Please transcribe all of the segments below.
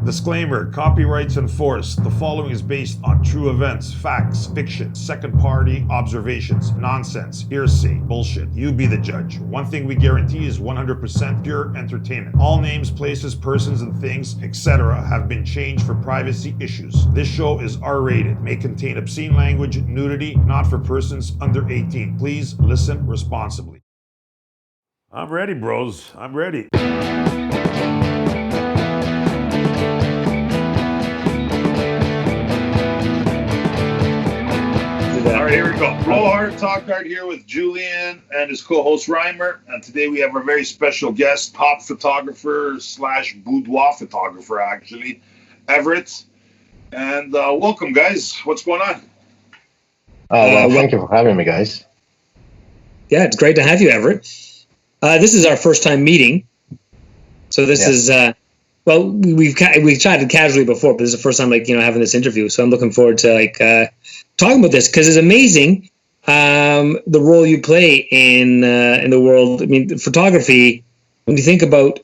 Disclaimer, copyrights enforced. The following is based on true events, facts, fiction, second-party observations, nonsense, hearsay, bullshit. You be the judge. One thing we guarantee is 100% pure entertainment. All names, places, persons, and things, etc. have been changed for privacy issues. This show is R-rated, may contain obscene language, nudity, not for persons under 18. Please listen responsibly. I'm ready, bros. I'm ready. All right, here we go. Blow hard, talk hard here with Julian and his co-host Rymer. And today we have a very special guest, top photographer slash boudoir photographer, actually, Evert. And welcome, guys. What's going on? Thank you for having me, guys. Yeah, it's great to have you, Evert. This is our first time meeting. So this is, we've chatted casually before, but this is the first time, having this interview. So I'm looking forward to, talking about this, because it's amazing the role you play in the world. I mean, photography, when you think about,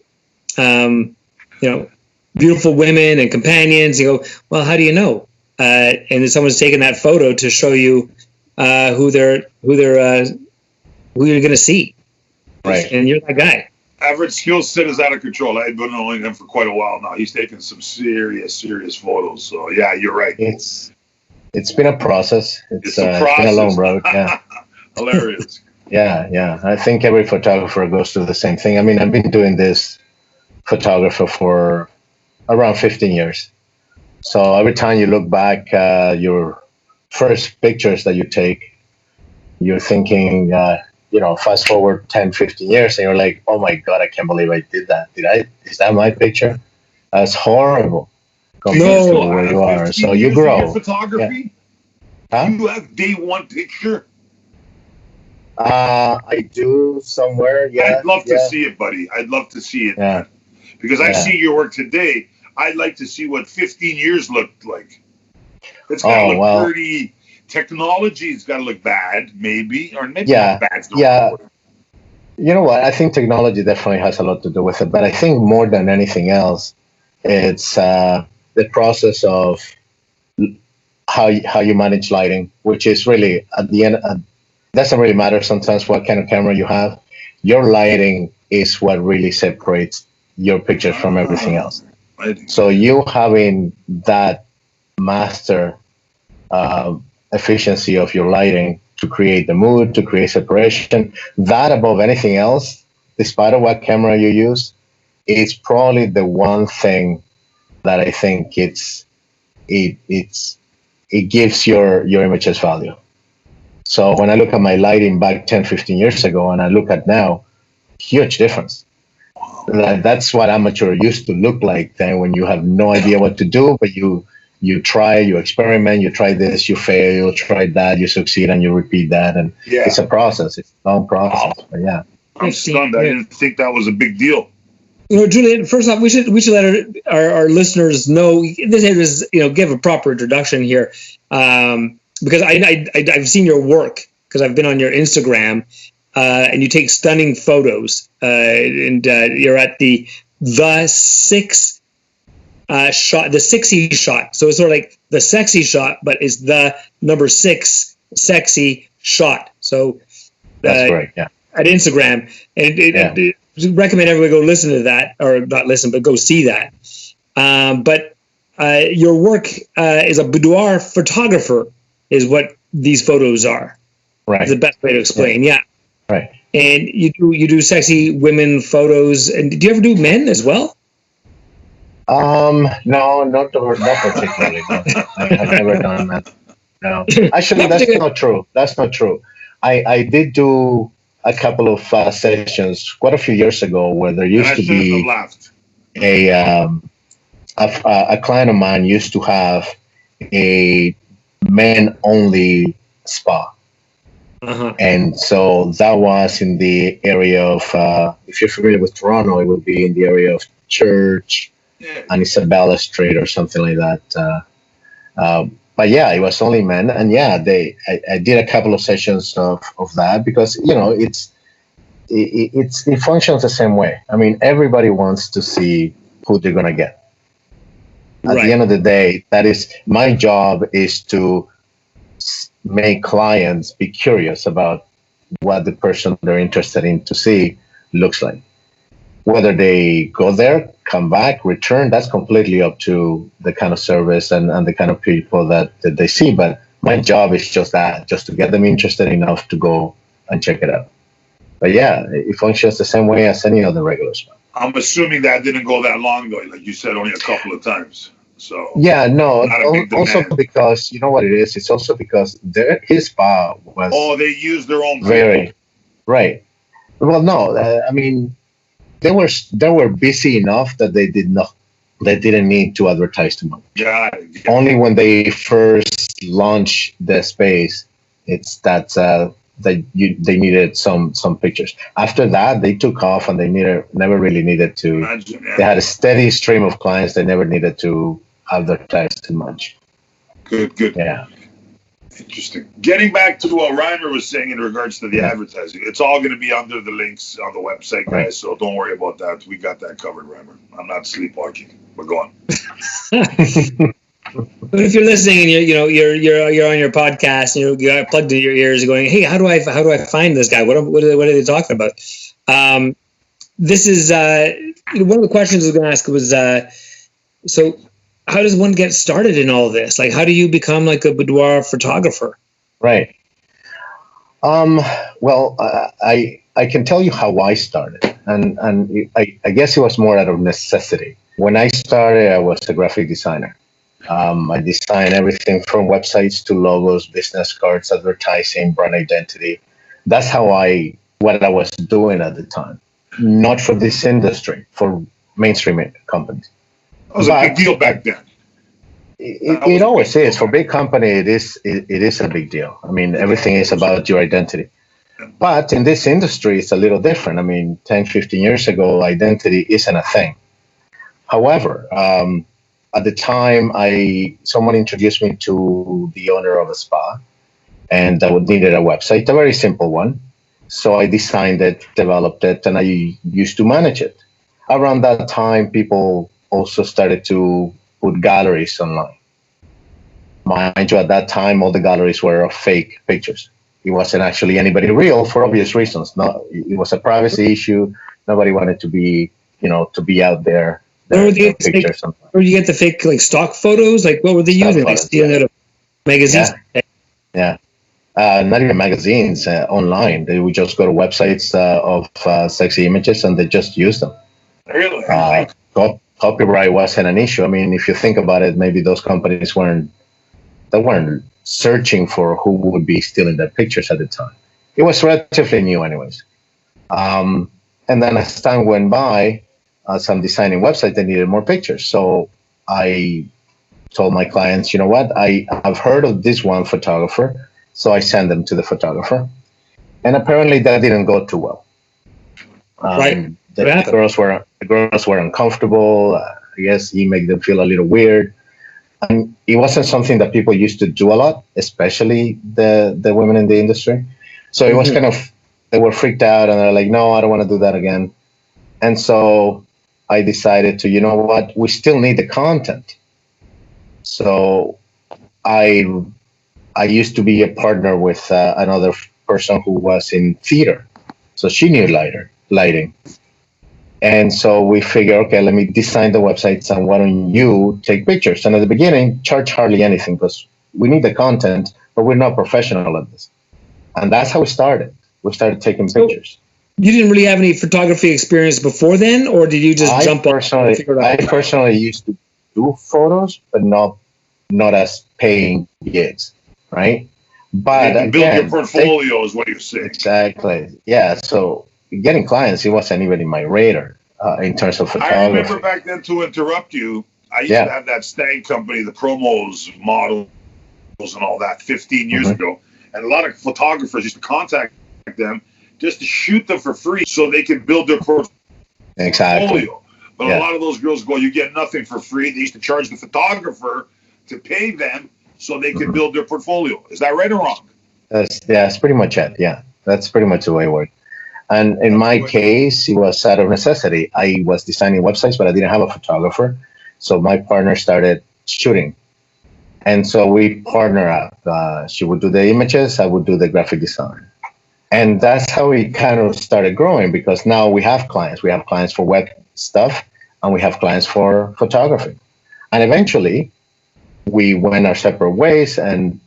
beautiful women and companions, you go, well, how do you know? And then someone's taken that photo to show you who you're going to see. Right. And you're that guy. Everett's skill set is out of control. I've been knowing him for quite a while now. He's taken some serious photos. So, yeah, you're right. It's been a process. It's been a long road. Yeah. Hilarious. Yeah. I think every photographer goes through the same thing. I mean, I've been doing this photography for around 15 years. So every time you look back, your first pictures that you take, you're thinking, fast forward 10, 15 years, and you're like, oh my God, I can't believe I did that. Is that my picture? That's horrible. Compared to where you are. So you grow. Photography? Yeah. Huh? You have day one picture? I do somewhere, yeah. I'd love to see it, buddy. I'd love to see it. Yeah. Because I see your work today. I'd like to see what 15 years looked like. It's got to look pretty. Technology's got to look bad, maybe. Or maybe not bad. Yeah. You know what? I think technology definitely has a lot to do with it. But I think more than anything else, it's the process of how you manage lighting, which is really, at the end, doesn't really matter sometimes what kind of camera you have. Your lighting is what really separates your pictures from everything else. So you having that master efficiency of your lighting to create the mood, to create separation, that above anything else, despite of what camera you use, is probably the one thing that I think it gives your images value. So when I look at my lighting back 10, 15 years ago and I look at now, huge difference. That's what amateur used to look like then, when you have no idea what to do, but you try, you experiment, you try this, you fail, you try that, you succeed, and you repeat that. And it's a process. It's a long process. Wow. But yeah. I'm stunned. I didn't think that was a big deal. Julian, first off, we should let our listeners know, this is, give a proper introduction here, because I've seen your work, because I've been on your Instagram, and you take stunning photos, and you're at the 6 shot, the 6exyshot. So it's sort of like the sexy shot, but it's the number 6 sexy shot. So that's right. Yeah. At Instagram, and recommend everybody go listen to that, or not listen, but go see that. But your work as a boudoir photographer is what these photos are. Right. Is the best way to explain. Yeah. Right. And you do sexy women photos, and do you ever do men as well? No, not particularly. No. I've never done that. No, actually, that's not true. That's not true. I did do a couple of sessions quite a few years ago where there used to be a client of mine used to have a men-only spa. Uh-huh. And so that was in the area of, if you're familiar with Toronto, it would be in the area of Church and Isabella Street or something like that. But yeah, it was only men. And yeah, I did a couple of sessions of that because, it functions the same way. I mean, everybody wants to see who they're going to get. At the end of the day, that is my job, is to make clients be curious about what the person they're interested in to see looks like. Whether they go there, come back, return, that's completely up to the kind of service and the kind of people that they see. But my job is just that, just to get them interested enough to go and check it out. But yeah, it functions the same way as any other regular spa. I'm assuming that didn't go that long though, like you said, only a couple of times. So yeah, no, also demand. because you know what it is. It's also because his spa was they use their own very right. Well, no, I mean they were busy enough that they didn't need to advertise too much. Yeah. Only when they first launched the space, it's that they needed some pictures. After that, they took off and they never really needed to. Imagine, yeah. They had a steady stream of clients. They never needed to advertise too much. Good. Yeah. Interesting. Getting back to what Rymer was saying in regards to the advertising, it's all going to be under the links on the website, guys. Right. So don't worry about that. We got that covered, Rymer. I'm not sleepwalking. But go on. But if you're listening and you're on your podcast and you're plugged in your ears, going, "Hey, how do I find this guy? What are they talking about?" This is one of the questions I was going to ask was, so how does one get started in all this? Like, how do you become like a boudoir photographer? Right. Well, I can tell you how I started, and I guess it was more out of necessity. When I started, I was a graphic designer. I designed everything from websites to logos, business cards, advertising, brand identity. That's what I was doing at the time. Not for this industry, for mainstream companies. It was a big deal back then. It always is. For big company, it is a big deal. I mean, everything is about your identity. But in this industry, it's a little different. I mean, 10, 15 years ago, identity isn't a thing. However, at the time, someone introduced me to the owner of a spa, and I needed a website, a very simple one. So I designed it, developed it, and I used to manage it. Around that time, people also started to put galleries online. Mind you, at that time, all the galleries were of fake pictures. It wasn't actually anybody real for obvious reasons. No, it was a privacy issue. Nobody wanted to be out there. Where do you get the fake like stock photos? Like what were they using? Like stealing out of magazines? Yeah. Not even magazines, online. They would just go to websites of sexy images and they just use them. Really? Copyright wasn't an issue. I mean, if you think about it, maybe those companies weren't searching for who would be stealing their pictures at the time. It was relatively new anyways. And then as time went by, as I'm designing websites, they needed more pictures. So I told my clients, you know what, I've heard of this one photographer. So I sent them to the photographer. And apparently that didn't go too well. Right. The girls were uncomfortable. I guess he made them feel a little weird. And it wasn't something that people used to do a lot, especially the women in the industry. So it was kind of, they were freaked out and they're like, no, I don't want to do that again. And so I decided to, you know what, we still need the content. So I used to be a partner with another person who was in theater. So she knew lighting. And so we figured, okay, let me design the websites and why don't you take pictures? And at the beginning, charge hardly anything because we need the content, but we're not professional at this. And that's how we started. We started taking pictures. You didn't really have any photography experience before then, or did you just jump on? I personally used to do photos, but not as paying gigs, right? But you build your portfolio is what you're saying. Exactly. Yeah. So getting clients, it wasn't even in my radar in terms of photography. I remember back then, to interrupt you, I used to have that stag company, the promos, models, and all that 15 years ago. And a lot of photographers used to contact them just to shoot them for free so they could build their portfolio. Exactly. But a lot of those girls go, you get nothing for free. They used to charge the photographer to pay them so they could build their portfolio. Is that right or wrong? That's pretty much it. Yeah, that's pretty much the way it worked. And in my case, it was out of necessity. I was designing websites, but I didn't have a photographer. So my partner started shooting. And so we partner up. She would do the images, I would do the graphic design. And that's how we kind of started growing, because now we have clients. We have clients for web stuff, and we have clients for photography. And eventually, we went our separate ways, and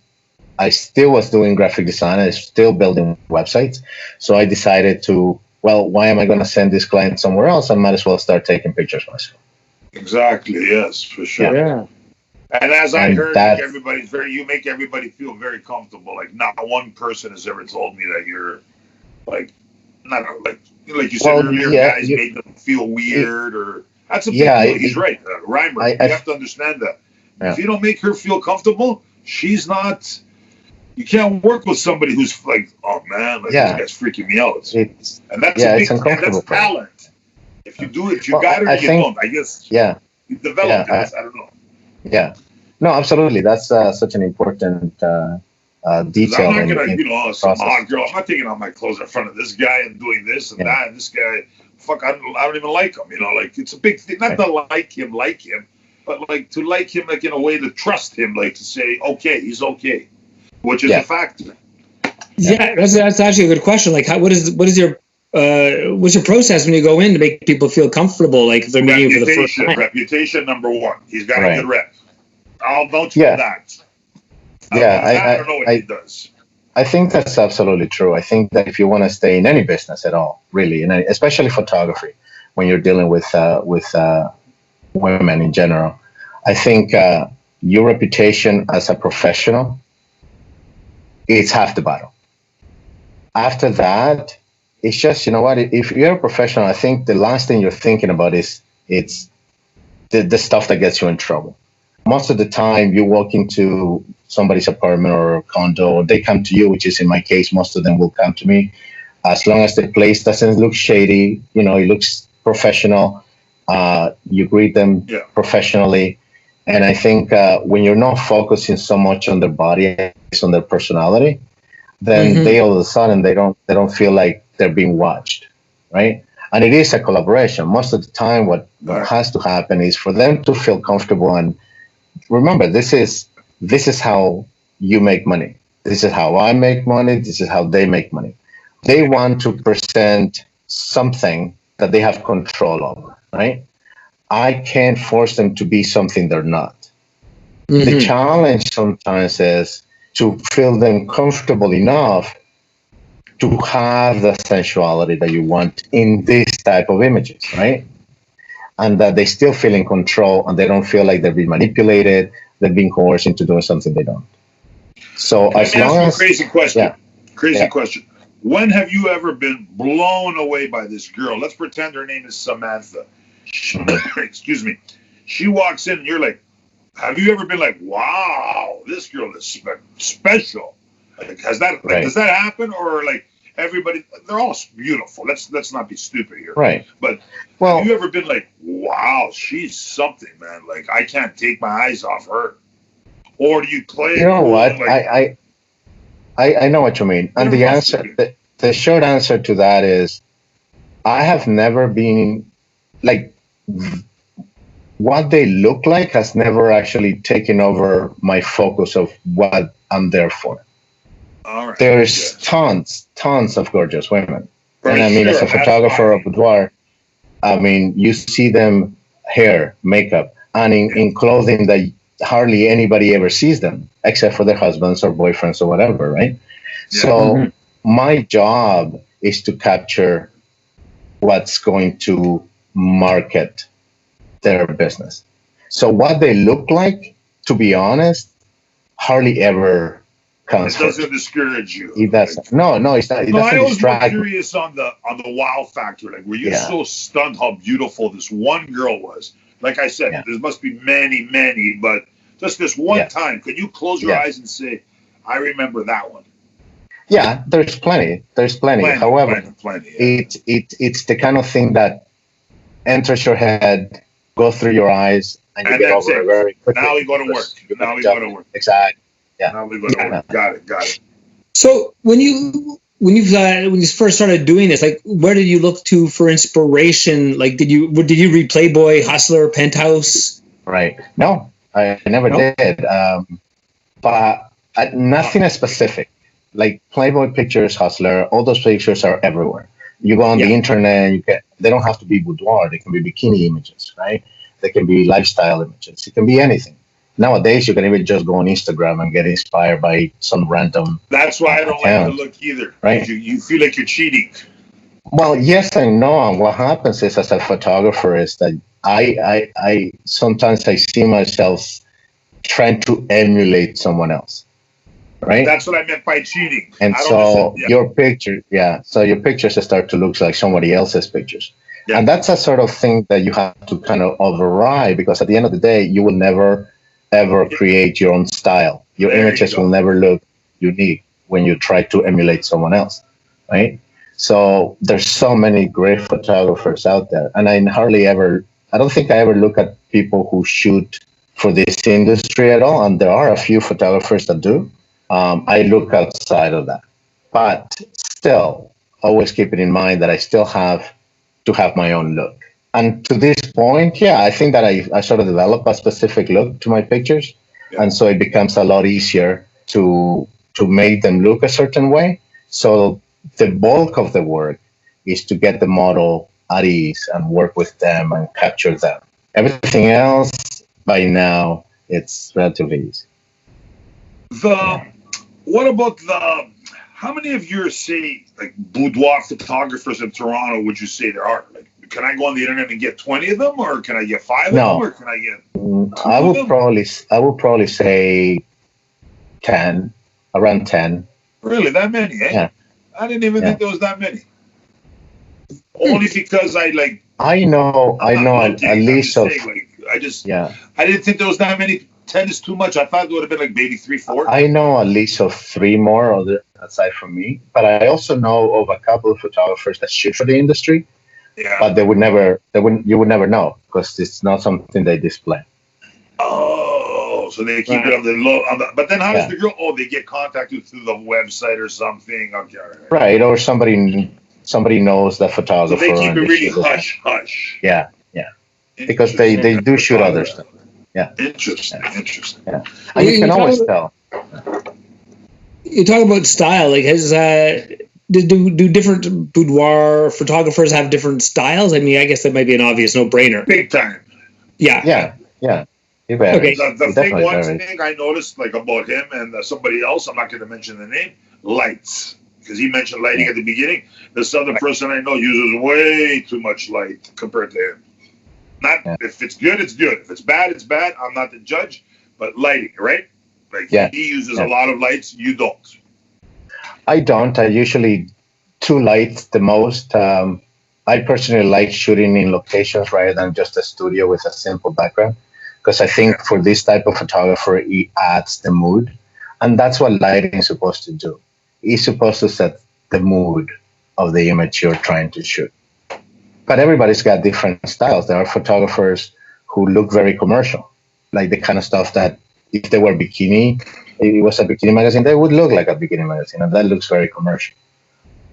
I still was doing graphic design. I was still building websites. So I decided to, well, why am I going to send this client somewhere else? I might as well start taking pictures myself. Exactly. Yes, for sure. Yeah. And as I And heard, that's- you make everybody feel very comfortable. Like not one person has ever told me that you're like, not like you said Well, earlier, yeah, guys made them feel weird or that's a big Yeah, deal. He's right, Rymer. You have to understand that. Yeah. If you don't make her feel comfortable, she's not. You can't work with somebody who's like, oh man, like Yeah. this guy's freaking me out. It's And that's yeah, a big, it's uncomfortable that's for me. talent. If you do it, if you Well, got it, I or you think- don't. I guess yeah, you develop Yeah, this. I don't know. yeah. No, absolutely. That's such an important 'Cause detail. I'm not in gonna, some process. hot girl. I'm not taking off my clothes in front of this guy and doing this and Yeah. that. And this guy, fuck, I don't even like him. Like it's a big thing. Not to like him, but like to like him, like in a way to trust him, like to say, okay, he's okay, which is Yeah. a factor. Yeah, that's actually a good question. Like, what is your what's your process when you go in to make people feel comfortable? Like if they're meeting you for the first time. Reputation number one. He's got Right. a good rep. I'll vouch Yeah. for that. Yeah, I don't know what he does. I think that's absolutely true. I think that if you want to stay in any business at all, really, and especially photography, when you're dealing with women in general, I think your reputation as a professional is half the battle. After that, it's just, you know what? If you're a professional, I think the last thing you're thinking about is it's the stuff that gets you in trouble. Most of the time, you walk into somebody's apartment or condo, they come to you, which is in my case, most of them will come to me. As long as the place doesn't look shady, it looks professional, you greet them professionally. And I think when you're not focusing so much on their body, it's on their personality, then they all of a sudden they don't feel like they're being watched, right? And it is a collaboration. Most of the time, what has to happen is for them to feel comfortable. And remember, this is how you make money. This is how I make money. This is how they make money. They want to present something that they have control over, right? I can't force them to be something they're not. The challenge sometimes is to feel them comfortable enough to have the sensuality that you want in this type of images, right? And that they still feel in control and they don't feel like they're being manipulated, they're being coerced into doing something they don't. So as long as crazy question. Yeah. Crazy question. When have you ever been blown away by this girl? Let's pretend her name is Samantha. Excuse me. She walks in and you're like, have you ever been like, wow, this girl is special? Like, does that happen? Or like everybody, they're all beautiful. Let's not be stupid here. Right. But well, have you ever been like, wow, she's something, man. Like I can't take my eyes off her. Or do you play? You know what? Like, I know what you mean. And the answer, the short answer to that is, I have never been like, what they look like has never actually taken over my focus of what I'm there for. All right. There's tons of gorgeous women. And I mean, as a photographer of Boudoir, I mean, you see them hair, makeup, and in clothing that hardly anybody ever sees them, except for their husbands or boyfriends or whatever, right? Yeah. So my job is to capture what's going to market their business. So what they look like, to be honest, hardly ever comes. It doesn't discourage you. It doesn't. No, it's not. It doesn't I was distract. Curious on the wow factor. Like, were you so stunned how beautiful this one girl was? Like I said, there must be many, but just this one time, could you close your eyes and say, "I remember that one"? Yeah, there's plenty. However, it's the kind of thing that enters your head, goes through your eyes, and you get over it very quickly. Now we go to work. Exactly. Yeah. Now we go to work. Got it. So when you first started doing this, like, where did you look to for inspiration? Like, did you read Playboy, Hustler, Penthouse? Right. No, I never No? did. But nothing as specific. Like Playboy pictures, Hustler, all those pictures are everywhere. You go on the Yeah. internet, they don't have to be boudoir. They can be bikini images, right? They can be lifestyle images. It can be anything. Nowadays, you can even just go on Instagram and get inspired by some random That's why I don't like the account, look either. right? You feel like you're cheating. Well, yes and no. And what happens is, as a photographer, is that I sometimes I see myself trying to emulate someone else, right? That's what I meant by cheating. And I don't so yeah. your picture, so your pictures start to look like somebody else's pictures. Yeah. And that's a sort of thing that you have to kind of override, because at the end of the day, you will never, ever create your own style. Your images will never look unique when you try to emulate someone else, right? So there's so many great photographers out there. And I don't think I ever look at people who shoot for this industry at all. And there are a few photographers that do. I look outside of that, but still always keeping in mind that I still have to have my own look. And to this point, yeah, I think that I sort of develop a specific look to my pictures. Yeah. And so it becomes a lot easier to make them look a certain way. So the bulk of the work is to get the model at ease and work with them and capture them. Everything else, by now, it's relatively easy. What about how many of your, say, like boudoir photographers in Toronto would you say there are? Like, can I go on the internet and get 20 of them, or can I get 5 of them, or can I get I would probably say 10, around 10. Really, that many, eh? Yeah. I didn't even think there was that many. Only because I know at least of I didn't think there was that many. 10 is too much. I thought it would have been like maybe 3, 4. I know at least of 3 more aside from me, but I also know of a couple of photographers that shoot for the industry. Yeah. But you would never know, because it's not something they display. Oh, so they keep it on the low. But then how does the girl? Oh, they get contacted through the website or something. Okay, right, or somebody knows that photographer. So they keep it really hush. Yeah, because they do shoot other stuff. Yeah. Interesting. Yeah, and you can always tell. You talk about style, like do different boudoir photographers have different styles? I mean, I guess that might be an obvious no-brainer. Big time. Yeah. Okay. The thing I noticed, like, about him and somebody else, I'm not going to mention the name, lights. Because he mentioned lighting at the beginning. This other person I know uses way too much light compared to him. If it's good, it's good. If it's bad, it's bad. I'm not the judge, but lighting, right? Like, he uses a lot of lights. You don't. I don't. I usually 2 lights the most. I personally like shooting in locations rather than just a studio with a simple background, because I think for this type of photographer, it adds the mood. And that's what lighting is supposed to do. It's supposed to set the mood of the image you're trying to shoot. But everybody's got different styles. There are photographers who look very commercial, like the kind of stuff that if they were bikini, it was a bikini magazine, they would look like a bikini magazine, and that looks very commercial.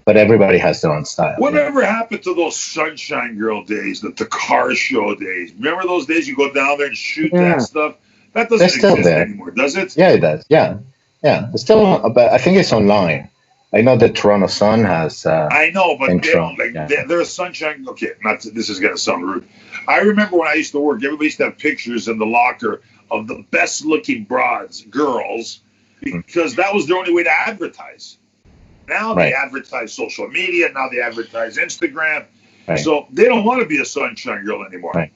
But everybody has their own style. Whatever happened to those Sunshine Girl days, the car show days? Remember those days you go down there and shoot that stuff? That doesn't exist anymore, does it? Yeah, it does. Yeah. It's still, but I think it's online. I know the Toronto Sun has. I know, but they're a Sunshine. Okay, this is gonna sound rude. I remember when I used to work, everybody used to have pictures in the locker of the best looking girls, because that was their only way to advertise. Now they advertise social media. Now they advertise Instagram. Right. So they don't want to be a Sunshine Girl anymore. Right.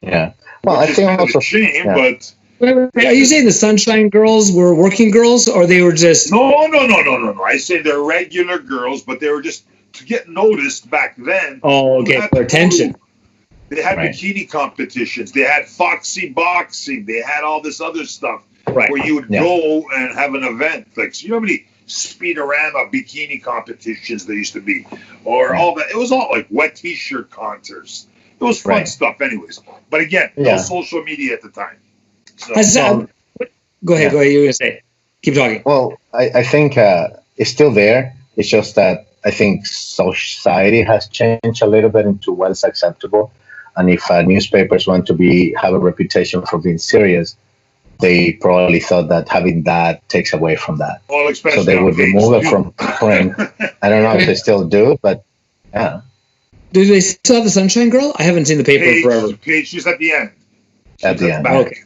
Yeah. Well, I think also a shame, but. Are you saying the Sunshine Girls were working girls, or they were just... No. I say they're regular girls, but they were just to get noticed back then. Oh, okay, for attention. They had bikini competitions. They had Foxy Boxing. They had all this other stuff where you would go and have an event. Like, you know how many Speedorama bikini competitions there used to be? Or all that. It was all like wet T-shirt concerts. It was fun stuff anyways. But again, no social media at the time. So, go ahead. You were going to say. Keep talking. Well, I think it's still there. It's just that I think society has changed a little bit into what's acceptable. And if newspapers want to have a reputation for being serious, they probably thought that having that takes away from that. Well, So they would remove it from print. I don't know if they still do, but yeah. Do they still have the Sunshine Girl? I haven't seen the paper in forever. Page, she's at the end. At the end. Okay.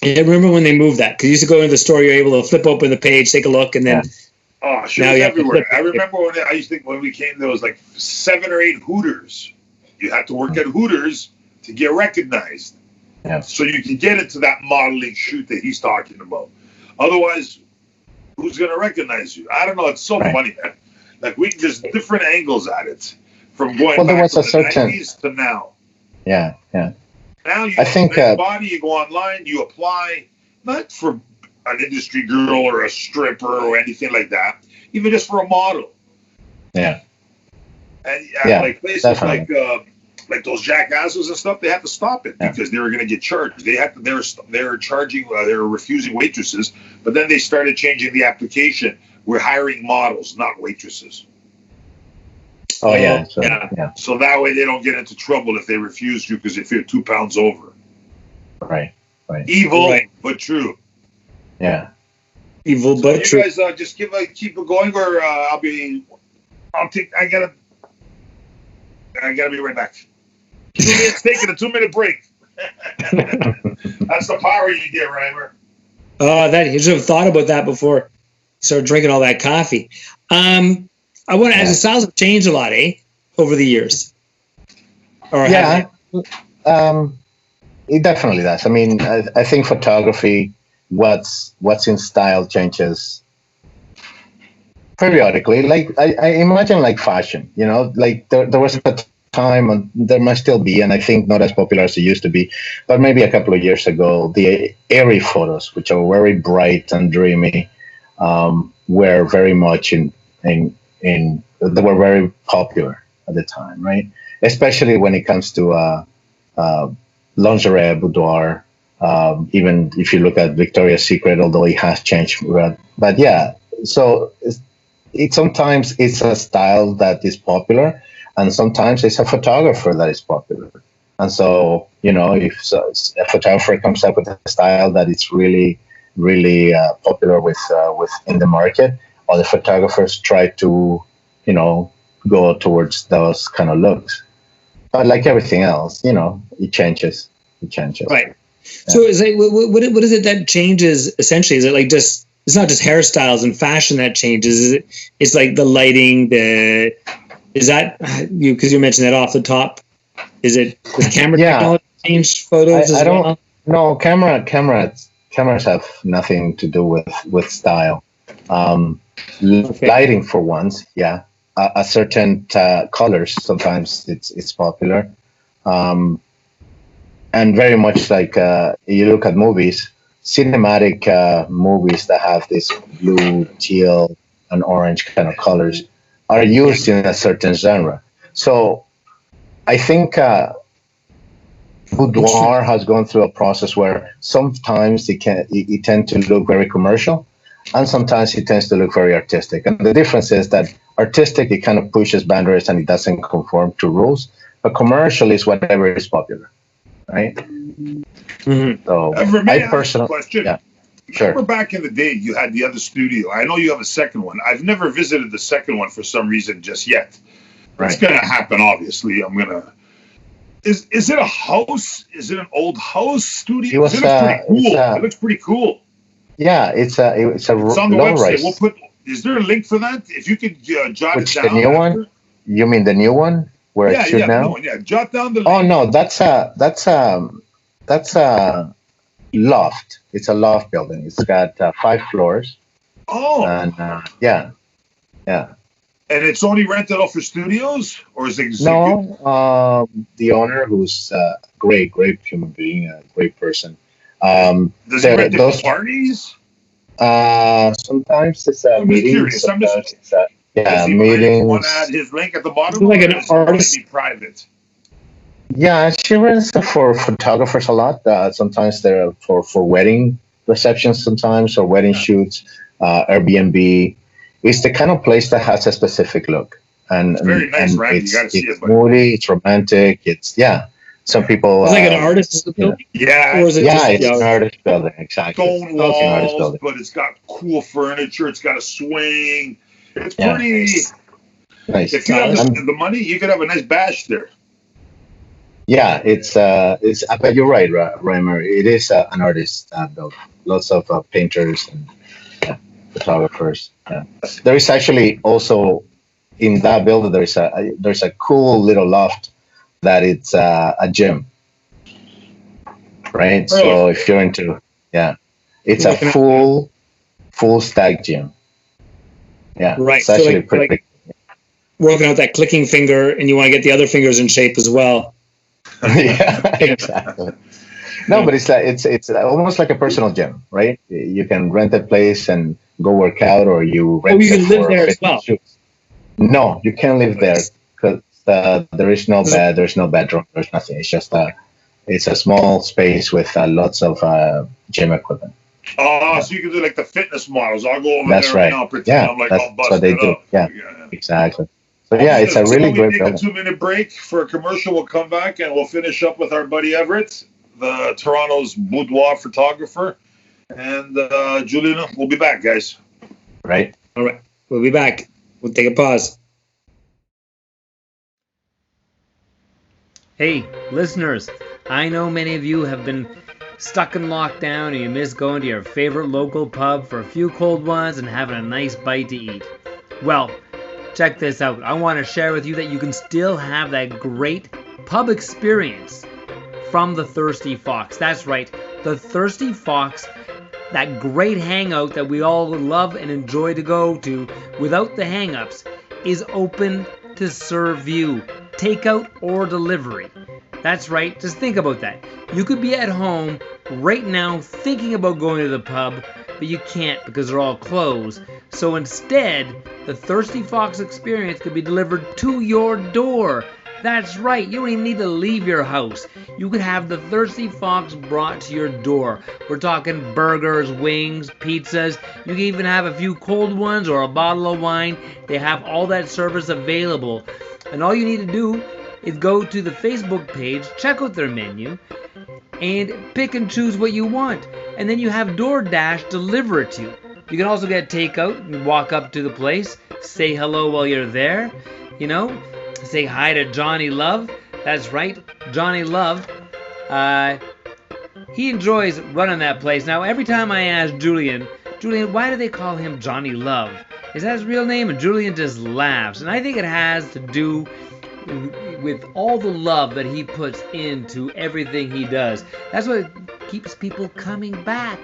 I remember when they moved that, because you used to go into the store, you're able to flip open the page, take a look, and then... Oh, she was everywhere. I remember when we came, there was like 7 or 8 Hooters. You had to work at Hooters to get recognized. Yeah. So you can get into that modeling shoot that he's talking about. Otherwise, who's going to recognize you? I don't know. It's so funny, man. Like, there's different angles at it. From going back to the 90s to now. Yeah, yeah. Now you body, you go online, you apply, not for an industry girl or a stripper or anything like that, even just for a model. Yeah. And like places like those jackasses and stuff, they had to stop it because they were going to get charged. They were charging, they were refusing waitresses, but then they started changing the application. We're hiring models, not waitresses. Oh, yeah. So that way they don't get into trouble if they refuse you because if you're 2 pounds over. Right. Evil, but true. Yeah. Evil, but true. You guys just keep it going, or I gotta be right back. 2 minutes, taking a 2-minute break. That's the power you get, Rymer. Oh, you should have thought about that before you started drinking all that coffee. I want to ask, the styles have changed a lot, over the years. Or it definitely does. I mean, I think photography, what's in style changes periodically. Like I imagine, like fashion. Like there was a time, and there might still be, and I think not as popular as it used to be, but maybe a couple of years ago, the airy photos, which are very bright and dreamy, were very much they were very popular at the time, right? Especially when it comes to lingerie, boudoir, even if you look at Victoria's Secret, although it has changed. But yeah, so sometimes it's a style that is popular, and sometimes it's a photographer that is popular. And so, if a photographer comes up with a style that is really, really popular within the market, other photographers try to, go towards those kind of looks. But like everything else, it changes. Right. Yeah. So is what is it that changes essentially? Is it like it's not just hairstyles and fashion that changes? It's like the lighting, is that because you mentioned that off the top? Is it with camera technology change photos as well? No, cameras have nothing to do with style. Lighting for once, yeah. A certain colors, sometimes it's popular. And very much like you look at movies, cinematic movies that have this blue, teal, and orange kind of colors are used in a certain genre. So I think Boudoir has gone through a process where sometimes it tends to look very commercial, and sometimes it tends to look very artistic. And the difference is that artistic, it kind of pushes boundaries and it doesn't conform to rules, but commercial is whatever is popular. Right. Mm-hmm. So I personally, question. Yeah, sure. Remember back in the day, you had the other studio. I know you have a second one. I've never visited the second one for some reason just yet. Right. It's gonna happen. Obviously, I'm gonna. Is it a house? Is it an old house studio? It looks pretty cool. It looks pretty cool. Yeah, it's on the website. We'll put. Is there a link for that? If you could jot it down. The new one? You mean the new one? Where it should now? Jot down the link. Oh no, that's a loft. It's a loft building. It's got 5 floors. Oh. And yeah. And it's only rented out for studios, or is it? No, the owner, who's a great human being, a great person. Does he rent it for parties? Sometimes it's a meeting. Sometimes it's a meetings. Want to add his link at the bottom? Like an artist. Be private. Yeah, she rents for photographers a lot. Sometimes they're for wedding receptions, sometimes, or wedding shoots. Airbnb. It's the kind of place that has a specific look, and it's very nice, right? You got to see it. It's moody. It's romantic. some people. It's like an artist's building? Yeah, Or is it Yeah, just, it's an artist building, exactly. stone It's an artist walls, building. but it's got cool furniture. It's got a swing. It's Yeah. pretty. Nice. If you have Nice. the money, you could have a nice bash there. Yeah, it's. But you're right, Reimer. It is an artist building. Lots of painters and photographers. Yeah. There is actually also in that building. There's a cool little loft that it's a gym. Right. So if you're into, it's a full stack gym. Yeah. Right. It's actually pretty. Working out that clicking finger, and you want to get the other fingers in shape as well. Yeah, exactly. No, but it's almost like a personal gym, right? You can rent a place and go work out, or you rent. You can it live for there as well. shoes. No, you can't live there because there is no bed, there's no bedroom, there's nothing. It's just it's a small space with lots of gym equipment. Oh, so you can do like the fitness models. I'll go over That's there right. and I'll pretend I'm like all That's what they busted do. up. Yeah, exactly. So yeah, it's a really great building. building. We take a 2-minute break for a commercial. We'll come back and we'll finish up with our buddy Evert, the Toronto's Boudoir photographer, and Julian. We'll be back, guys. Right. All right. We'll be back. We'll take a pause. Hey, listeners, I know many of you have been stuck in lockdown and you miss going to your favorite local pub for a few cold ones and having a nice bite to eat. Well, check this out. I want to share with you that you can still have that great pub experience from the Thirsty Fox. That's right, the Thirsty Fox, that great hangout that we all love and enjoy to go to without the hang-ups, is open to serve you, takeout or delivery. That's right, just think about that. You could be at home right now thinking about going to the pub, but you can't because they're all closed. So instead, the Thirsty Fox experience could be delivered to your door. That's right, you don't even need to leave your house. You could have the Thirsty Fox brought to your door. We're talking burgers, wings, pizzas. You can even have a few cold ones or a bottle of wine. They have all that service available. And all you need to do is go to the Facebook page, check out their menu, and pick and choose what you want. And then you have DoorDash deliver it to you. You can also get takeout and walk up to the place, say hello while you're there, say hi to Johnny Love. That's right, Johnny Love. He enjoys running that place. Now, every time I ask Julian, why do they call him Johnny Love? Is that his real name? And Julian just laughs. And I think it has to do with all the love that he puts into everything he does. That's what keeps people coming back.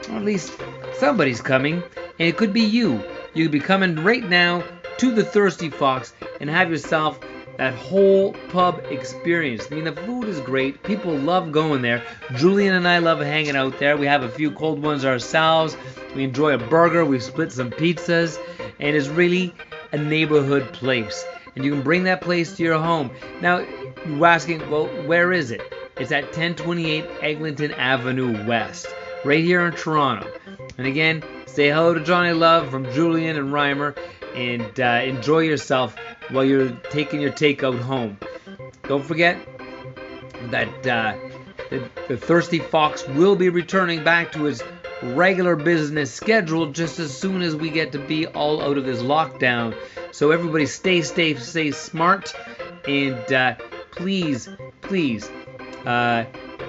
Or at least somebody's coming. And it could be you. You could be coming right now to the Thirsty Fox and have yourself that whole pub experience. I mean, the food is great. People love going there. Julian and I love hanging out there. We have a few cold ones ourselves. We enjoy a burger. We split some pizzas. And it's really a neighborhood place. And you can bring that place to your home. Now, you're asking, well, where is it? It's at 1028 Eglinton Avenue West, right here in Toronto. And again, say hello to Johnny Love from Julian and Rymer, and enjoy yourself while you're taking your takeout home. Don't forget that the Thirsty Fox will be returning back to his regular business schedule just as soon as we get to be all out of this lockdown. So everybody stay safe, stay smart, and please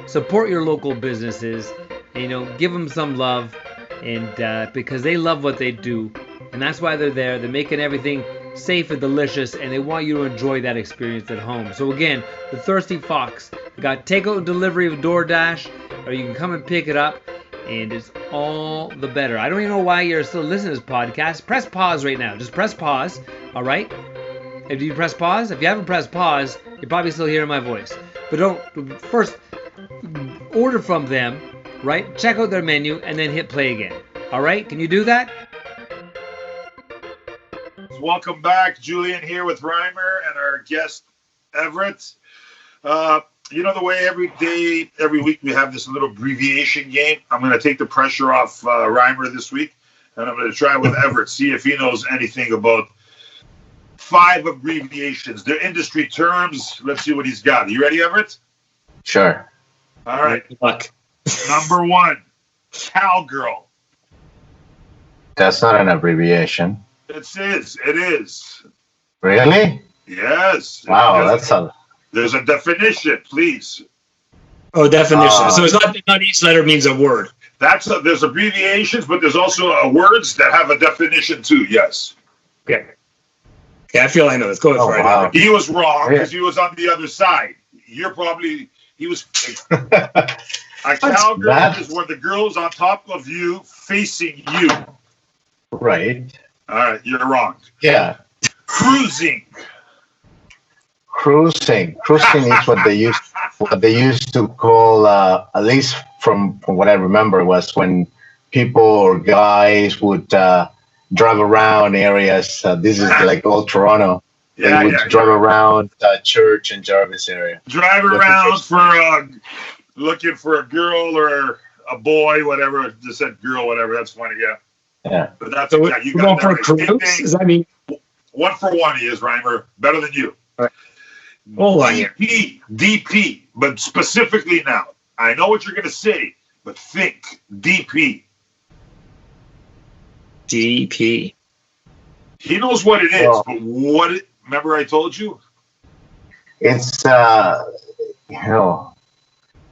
support your local businesses. And, give them some love, and because they love what they do, and that's why they're there. They're making everything safe and delicious, and they want you to enjoy that experience at home. So again, the Thirsty Fox. We got takeout and delivery of DoorDash, or you can come and pick it up, and it's all the better. I don't even know why you're still listening to this podcast. Press pause right now. Just press pause, all right? If you press pause, if you haven't pressed pause, you're probably still hearing my voice. But first, order from them, right? Check out their menu, and then hit play again. All right? Can you do that? Welcome back, Julian here with Rymer and our guest Evert. The way every week we have this little abbreviation game. I'm going to take the pressure off Rymer this week, and I'm going to try with Evert, see if he knows anything about 5 abbreviations. They're industry terms. Let's see what he's got. You ready, Evert? Sure. All right. Good luck. Number 1, cowgirl. That's not an abbreviation. It is. Really? Yes. Wow, There's a definition, please. Oh, definition. So it's not each letter means a word. There's abbreviations, but there's also words that have a definition too. Yes. Okay. I feel I know this. Go ahead, Friday. Wow. He was wrong because he was on the other side. He was. A cowgirl is when the girl's on top of you, facing you. Right. All right, you're wrong. Yeah. Cruising. Cruising is what they used to call, at least from what I remember, was when people or guys would drive around areas. This is like old Toronto. They would drive around Church and Jarvis area. Drive around looking for a girl or a boy, whatever. Just said girl, whatever. That's funny, yeah. Yeah. But that's So you got for that cruise? right. Does that mean 1 for 1 he is, Rymer. Better than you. All right. Hold on here. DP, but specifically now. I know what you're going to say, but think DP. DP? He knows what it is, but remember I told you? It's,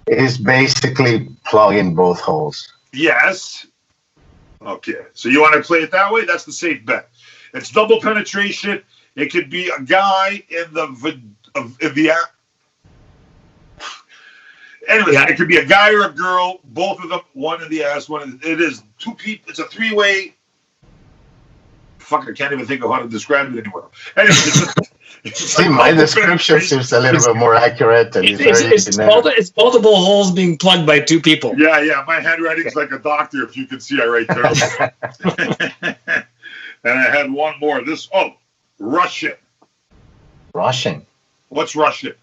it's basically plugging both holes. Yes. Okay. So you want to play it that way? That's the safe bet. It's double penetration. It could be a guy in the Anyway, it could be a guy or a girl, both of them, one in the ass, it is 2 people. It's a 3-way. Fuck, I can't even think of how to describe it anymore. Anyway, See, my description seems a little bit more accurate. And it's multiple holes being plugged by 2 people. Yeah. My handwriting's like a doctor, if you can see. I write terrible. And I had one more. Russian. Russian. What's Russian?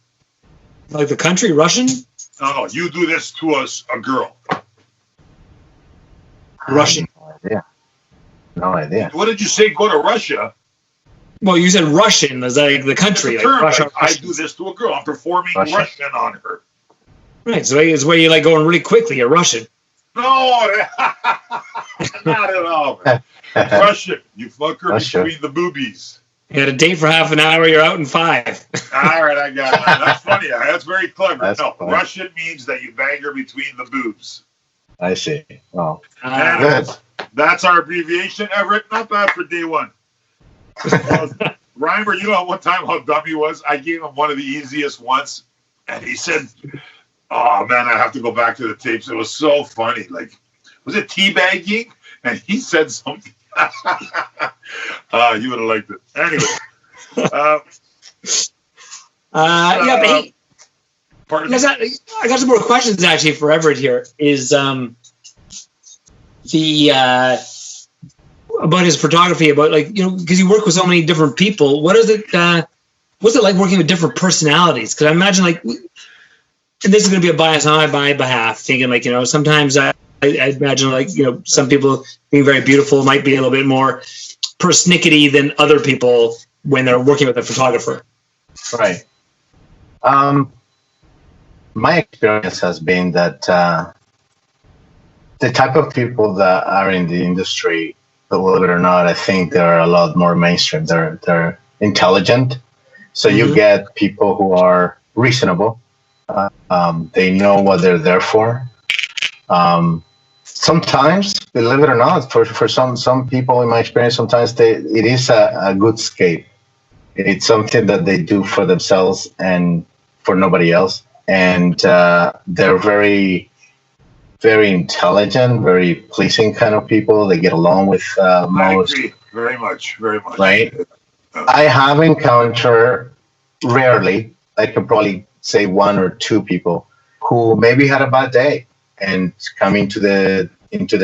Like the country, Russian? No, you do this to a girl. Russian. No idea. What did you say? Go to Russia? Well, you said Russian. Is that like the country? It's a term. Russia, I do this to a girl. I'm performing Russian on her. Right. So it's where you like going really quickly. You're Russian. No, not at all. Russian. You fuck her between the boobies. You had a date for half an hour. You're out in 5. All right, I got it. That's funny. That's very clever. Funny. Russian means that you bang her between the boobs. I see. Oh, good. That's our abbreviation, Everett. Not bad for day 1. Rymer, you know one time how dumb he was? I gave him one of the easiest ones, and he said, oh, man, I have to go back to the tapes. It was so funny. Like, was it teabagging? And he said something. You would have liked it. Anyway. Pardon me? I got some more questions, actually, for Everett here. Is about his photography, about because you work with so many different people. What's it like working with different personalities? Because I imagine and this is going to be a bias on my behalf, thinking sometimes I imagine some people being very beautiful might be a little bit more persnickety than other people when they're working with a photographer. Right. My experience has been that the type of people that are in the industry, believe it or not, I think they're a lot more mainstream. They're intelligent. So you get people who are reasonable. They know what they're there for. Sometimes, believe it or not, for some people in my experience, sometimes it is a good escape. It's something that they do for themselves and for nobody else. And they're very, very intelligent, very pleasing kind of people. They get along with most. I agree. Very much. Right? I have encountered, rarely, I can probably say 1 or 2 people who maybe had a bad day and come into the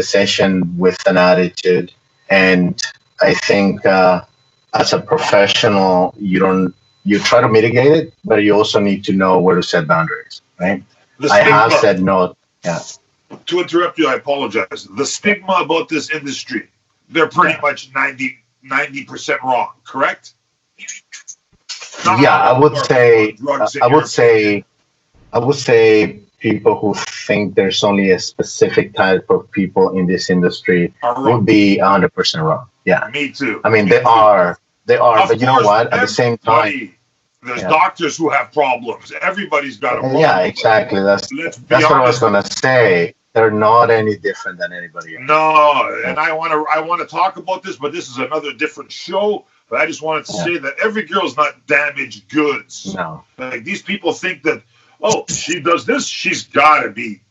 session with an attitude. And I think as a professional, you try to mitigate it, but you also need to know where to set boundaries, right? I have said no. Yeah. To interrupt you, I apologize. The stigma about this industry, they're pretty much 90% wrong, correct? I would say I would say people who think there's only a specific type of people in this industry would be 100% wrong. Yeah. Me too. I mean, they are, but you know what? At the same time, there's doctors who have problems. Everybody's got a problem. Yeah, exactly. That's what I was going to say. They're not any different than anybody else. No, and I want to talk about this, but this is another different show. But I just wanted to say that every girl's not damaged goods. No. Like, these people think that, oh, she does this, she's got to be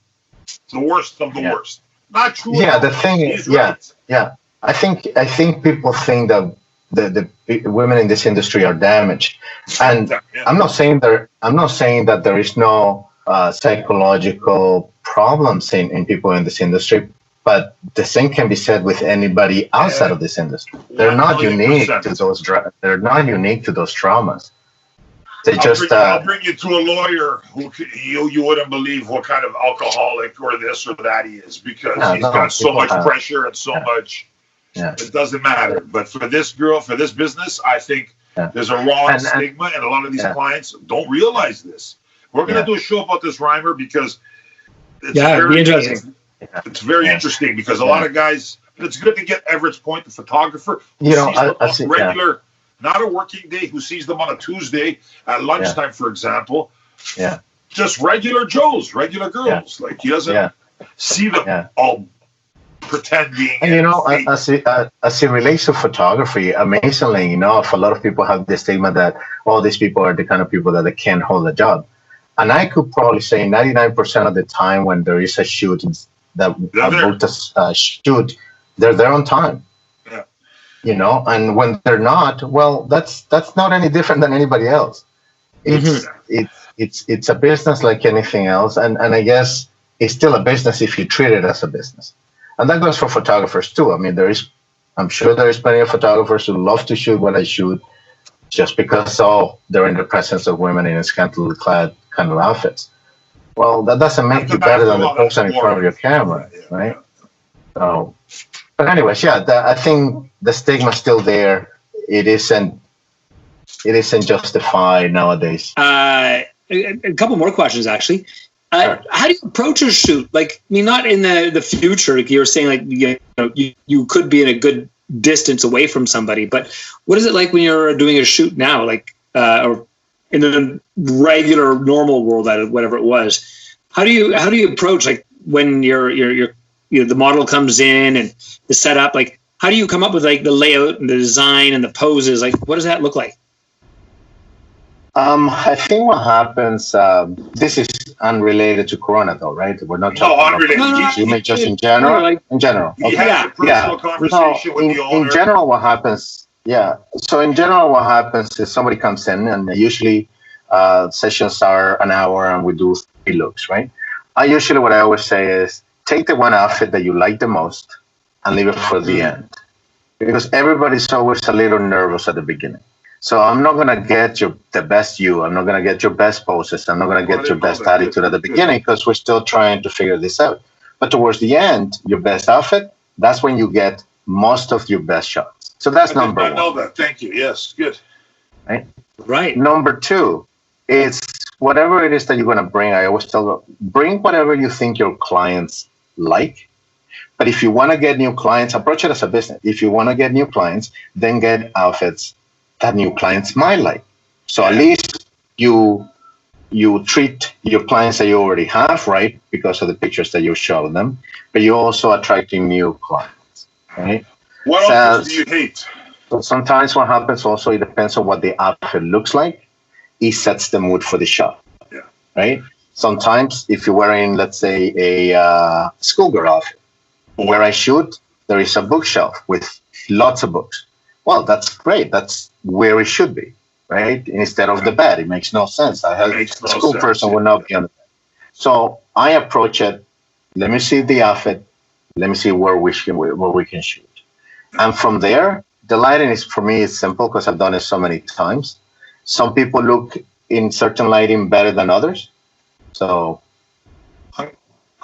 the worst of the worst. Not true. Yeah, the thing is, yeah. I think people think that the women in this industry are damaged, and I'm not saying that there is no psychological problems in people in this industry, but the same can be said with anybody outside of this industry. They're not unique to those. They're not unique to those traumas. They I'll bring you to a lawyer who you wouldn't believe what kind of alcoholic or this or that he is, because he's got so much pressure and so much. Yeah. It doesn't matter. But for this girl, for this business, I think there's a wrong stigma, and a lot of these clients don't realize this. We're going to do a show about this, Rymer, because it's very interesting. It's very interesting because a lot of guys. It's good to get Everett's point, the photographer, who sees them on regular, not a working day, who sees them on a Tuesday at lunchtime, for example. Yeah. Just regular Joes, regular girls. Like, he doesn't see them all pretending. And as it relates to photography, amazingly enough, a lot of people have this statement that these people are the kind of people that they can't hold a job. And I could probably say 99% of the time when there is a shoot shoot, they're there on time. Yeah. And when they're not, well, that's not any different than anybody else. It's a business like anything else, and I guess it's still a business if you treat it as a business. And that goes for photographers too. I mean, I'm sure there is plenty of photographers who love to shoot what I shoot just because they're in the presence of women in scantily clad kind of outfits. Well, that doesn't make you better than the person in front of your camera, right? So, but anyways, I think the stigma's still there. It isn't justified nowadays. A couple more questions, actually. Sure. How do you approach a shoot? Like, I mean, not in the future. Like, you're saying, like, you could be in a good distance away from somebody, but what is it like when you're doing a shoot now? Like, or in the regular normal world, whatever it was, how do you approach, like, when the model comes in and the setup? Like, how do you come up with, like, the layout and the design and the poses? Like, what does that look like? I think what happens. This is unrelated to Corona, though, right? We're not talking about you mean just in general. In general, okay. Conversation with the owner. In general, what happens? Yeah. So in general, what happens is somebody comes in, and usually sessions are an hour, and we do 3 looks, right? What I always say is take the one outfit that you like the most and leave it for the end, because everybody's always a little nervous at the beginning. So I'm not gonna get the best you. I'm not gonna get your best poses. I'm not gonna get your best attitude at the beginning because we're still trying to figure this out. But towards the end, your best outfit, that's when you get most of your best shots. So that's number one. I know that. Thank you. Yes, good. Right. Number 2, it's whatever it is that you're gonna bring. I always tell them, bring whatever you think your clients like. But if you want to get new clients, approach it as a business. If you want to get new clients, then get outfits that new clients might like. So at least you treat your clients that you already have right because of the pictures that you show them, but you're also attracting new clients, right? What else do you hate? So sometimes what happens also, it depends on what the outfit looks like. It sets the mood for the shot, right? Sometimes if you're wearing, let's say, a schoolgirl outfit, where I shoot, there is a bookshelf with lots of books. Well, that's great. That's where it should be, right? Instead of the bed. It makes no sense. A school person would not be on the bed. So I approach it, let me see the outfit, let me see where we can shoot. And from there, the lighting is, for me, it's simple because I've done it so many times. Some people look in certain lighting better than others. So I'm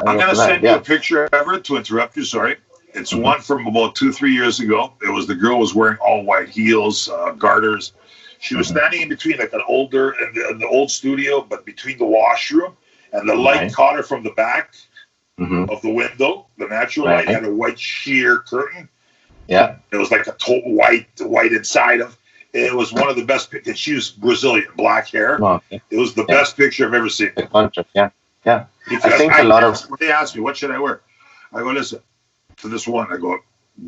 going to send you a picture, Evert, to interrupt you, sorry. It's one from about 2-3 years ago. It was the girl was wearing all white heels, garters. She was standing in between like an older and the old studio, but between the washroom. and the light Right. caught her from the back Mm-hmm. of the window. The natural Right. light had a white sheer curtain. Yeah. It was like a total white inside of. It was one of the best pictures. She was Brazilian, black hair. Oh, okay. It was the Yeah. best picture I've ever seen. The contrast. Yeah. Yeah. Because I think a lot of. when they asked me, what should I wear? I go, listen, to this one, I go,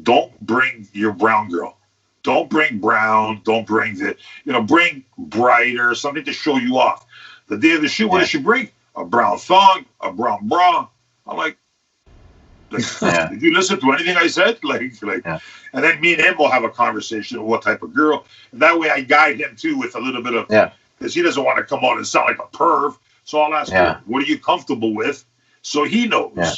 don't bring your brown girl. Don't bring brown. Don't bring bring brighter, something to show you off. The day of the shoot, what Yeah. does she bring? A brown thong, a brown bra. I'm like, Yeah. did you listen to anything I said? Yeah. And then me and him will have a conversation of what type of girl. And that way I guide him too with a little bit of, Yeah. because he doesn't want to come out and sound like a perv. So I'll ask Yeah. him, what are you comfortable with? So he knows. Yeah.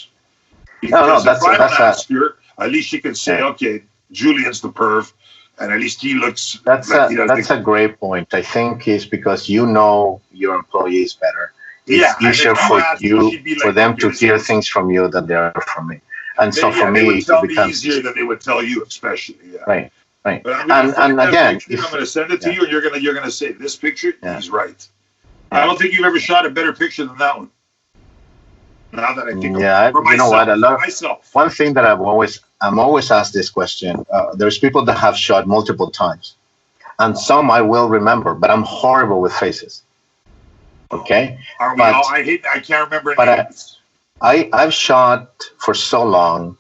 Because that's- if I don't that's ask her, at least she can say, Yeah. okay, Julian's the perv. And at least he looks That's like he doesn't. that's a great point. I think it's because you know your employees better. It's Yeah, and easier if you for ask, you she'd be for like, them okay, to this hear is- things from you than they are from me. And so for they me, would tell it me becomes easier than they would tell you, especially. Yeah. right. Right. But I'm gonna And find that again, picture, I'm going to send it to yeah. you, and you're gonna say this picture. Yeah. He's right. Yeah. I don't think you've ever shot a better picture than that one. Now that I think Yeah, of it, for you know myself, what? A lot of- myself. one thing that I'm always asked this question. There's people that have shot multiple times, and some I will remember, but I'm horrible with faces. Okay, Are we but- all? I can't remember but names. I've shot for so long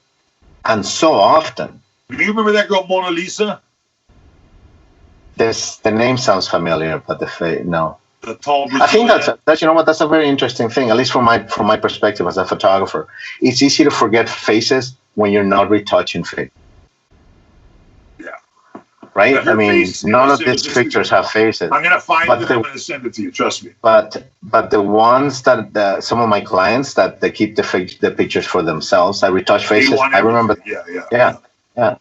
and so often. Do you remember that girl Mona Lisa? The name sounds familiar, but the face no. The tall I think Brazilian? that's you know what, that's a very interesting thing, at least from my perspective as a photographer. It's easy to forget faces when you're not retouching face. Yeah. Right? But her I mean, face, none of it these was- pictures have faces. I'm gonna find But it. the- I'm gonna send it to you. Trust me. But the ones that some of my clients that they keep the pictures for themselves, I retouch They faces. want I remember, everything. Yeah. yeah,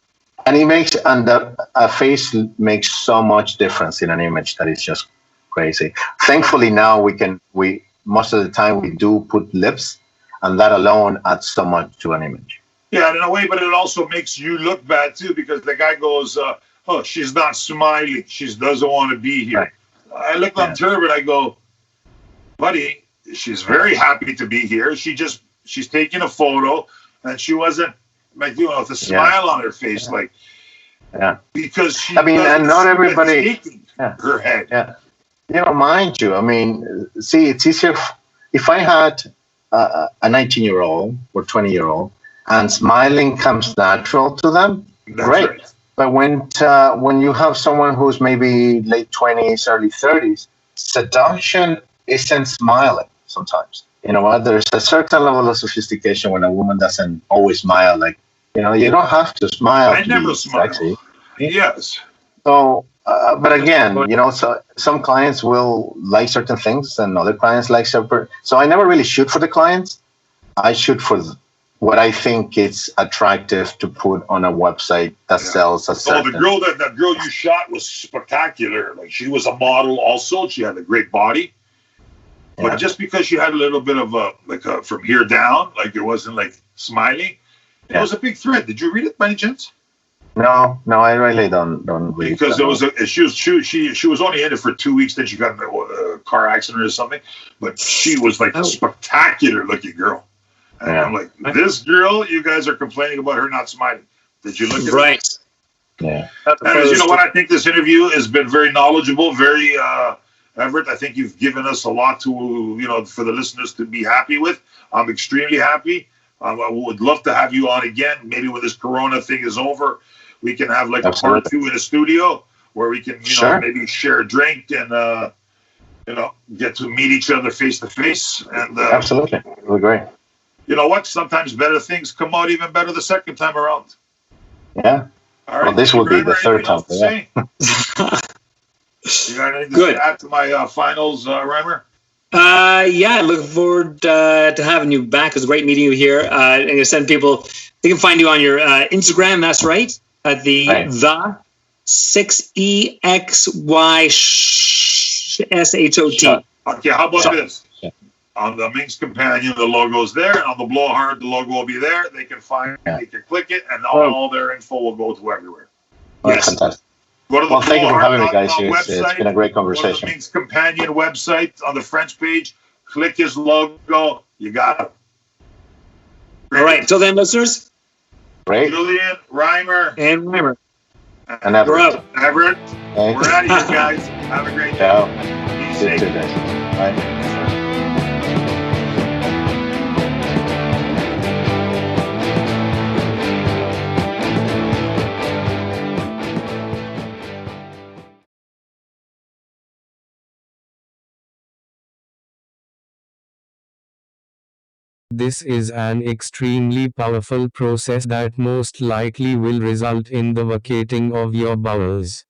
and a face makes so much difference in an image that it's just crazy. Thankfully now we most of the time we do put lips, and that alone adds so much to an image. Yeah, in a way, but it also makes you look bad too, because the guy goes, "Oh, she's not smiling. She doesn't want to be here." Right. I look on Turbot. I go, "Buddy, she's very happy to be here. She's taking a photo, and she wasn't like with a smile on her face, like because she. I mean, and not everybody- taking her head. Yeah. You know, mind you, I mean, see, it's easier if I had a 19-year-old or 20-year-old and smiling comes natural to them, That's great. right. But when you have someone who's maybe late 20s, early 30s, seduction isn't smiling sometimes. You know what? There's a certain level of sophistication when a woman doesn't always smile. Like, you know, you don't have to smile. I to never be smile. sexy. Yes. So, but again, you know, so some clients will like certain things and other clients like certain. So I never really shoot for the clients. I shoot for what I think is attractive to put on a website that sells a Oh, certain. the girl that girl you shot was spectacular. Like she was a model also. She had a great body. Yeah. But just because she had a little bit of a from here down, like it wasn't like smiling. It was a big thread. Did you read it by any chance? No, I really don't read Because that. it was she was only in it for 2 weeks. Then she got in a car accident or something. But she was like a spectacular looking girl. And I'm like, this girl, you guys are complaining about her not smiling. Did you look at it? Right. Yeah. And you know what? I think this interview has been very knowledgeable, very Evert. I think you've given us a lot to for the listeners to be happy with. I'm extremely happy. I would love to have you on again. Maybe when this Corona thing is over, we can have like Absolutely. a part 2 in the studio where we can maybe share a drink and get to meet each other face to face. And Absolutely, we agree. you know what? Sometimes better things come out even better the second time around. Yeah. All right. Well, this will be the third time. You got anything Good. to add to my finals, Rymer? Yeah, looking forward to having you back. It was great meeting you here. And you send people, they can find you on your Instagram, that's right, at the 6exyshot. Okay, how about Shot. this? On the Minx Companion, the logo's there, and on the Blowhard, the logo will be there. They can find it, they can click it, and all their info will go to everywhere. Yes. Fantastic. Go to the Well, thank you for having me, guys. Blowhard.com It's website, been a great go to the conversation. Minx Companion website on the French page. Click his logo. You got him. All right. Till then, listeners. Great. Julian, Rymer, And Rymer. And Evert. We're out. Everett. Thanks. We're out of here, guys. Have a great day. Ciao. Be You safe. too, guys. Bye. This is an extremely powerful process that most likely will result in the vacating of your bowels.